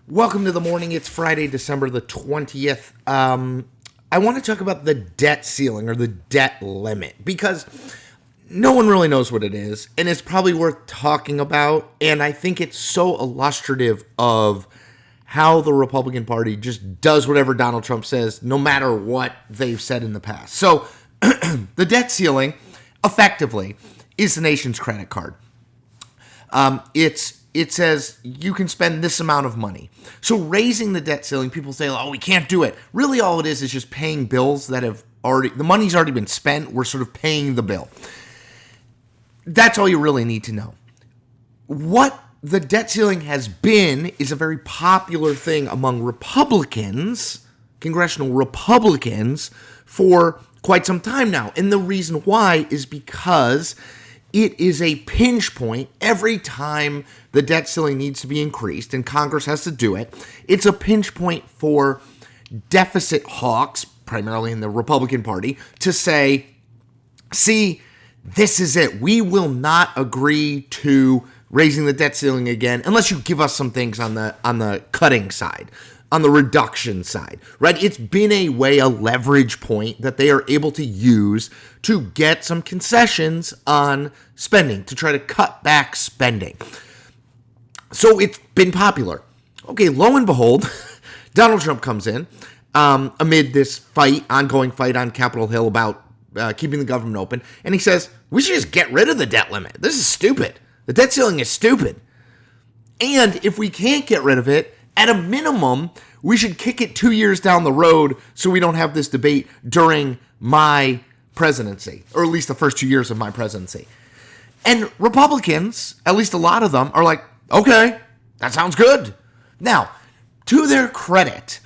Welcome to the morning. It's Friday, December the 20th. I want to talk about the debt ceiling or the debt limit because no one really knows what it is, and it's probably worth talking about. And I think it's so illustrative of how the Republican Party just does whatever Donald Trump says, no matter what they've said in the past. So the debt ceiling, effectively, is the nation's credit card. It says you can spend this amount of money. So raising the debt ceiling, people say, oh, we can't do it. Really, all it is just paying bills that have the money's already been spent. We're sort of paying the bill. That's all you really need to know. What the debt ceiling has been is a very popular thing among Republicans, congressional Republicans, for quite some time now. And the reason why is because it is a pinch point every time the debt ceiling needs to be increased, and Congress has to do it. It's a pinch point for deficit hawks, primarily in the Republican Party, to say, see, this is it. We will not agree to raising the debt ceiling again unless you give us some things on the cutting side, on the reduction side, right? It's been a leverage point that they are able to use to get some concessions on spending, to try to cut back spending. So it's been popular. Okay, lo and behold, Donald Trump comes in amid this ongoing fight on Capitol Hill about keeping the government open, and he says, we should just get rid of the debt limit. This is stupid. The debt ceiling is stupid. And if we can't get rid of it, at a minimum, we should kick it 2 years down the road so we don't have this debate during my presidency, or at least the first 2 years of my presidency. And Republicans, at least a lot of them, are like, okay, that sounds good. Now, to their credit,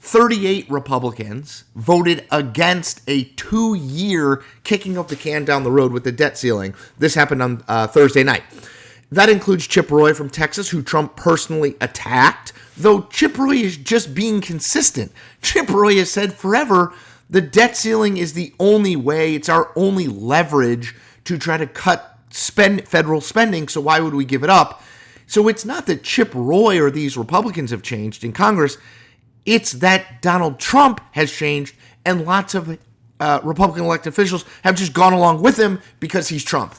38 Republicans voted against a 2-year kicking of the can down the road with the debt ceiling. This happened on Thursday night. That includes Chip Roy from Texas, who Trump personally attacked, though Chip Roy is just being consistent. Chip Roy has said forever, the debt ceiling is the only way, it's our only leverage to try to cut federal spending, so why would we give it up? So it's not that Chip Roy or these Republicans have changed in Congress, it's that Donald Trump has changed, and lots of Republican elected officials have just gone along with him because he's Trump.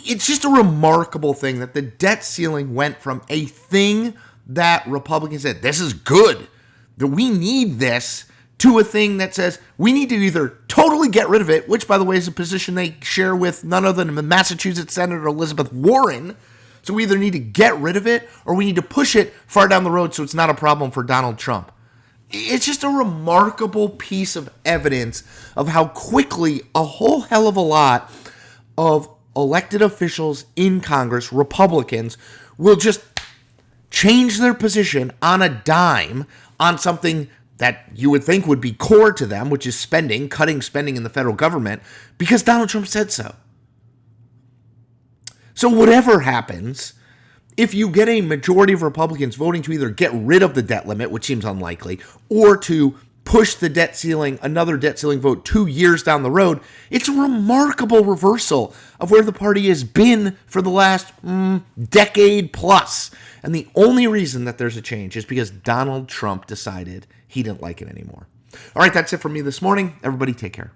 It's just a remarkable thing that the debt ceiling went from a thing that Republicans said, this is good, that we need this, to a thing that says we need to either totally get rid of it, which, by the way, is a position they share with none other than Massachusetts Senator Elizabeth Warren. So we either need to get rid of it or we need to push it far down the road so it's not a problem for Donald Trump. It's just a remarkable piece of evidence of how quickly a whole hell of a lot of elected officials in Congress, Republicans, will just change their position on a dime on something that you would think would be core to them, which is spending, cutting spending in the federal government, because Donald Trump said so. So whatever happens, if you get a majority of Republicans voting to either get rid of the debt limit, which seems unlikely, or to push the debt ceiling, another debt ceiling vote 2 years down the road, it's a remarkable reversal of where the party has been for the last decade plus. And the only reason that there's a change is because Donald Trump decided he didn't like it anymore. All right, that's it for me this morning. Everybody take care.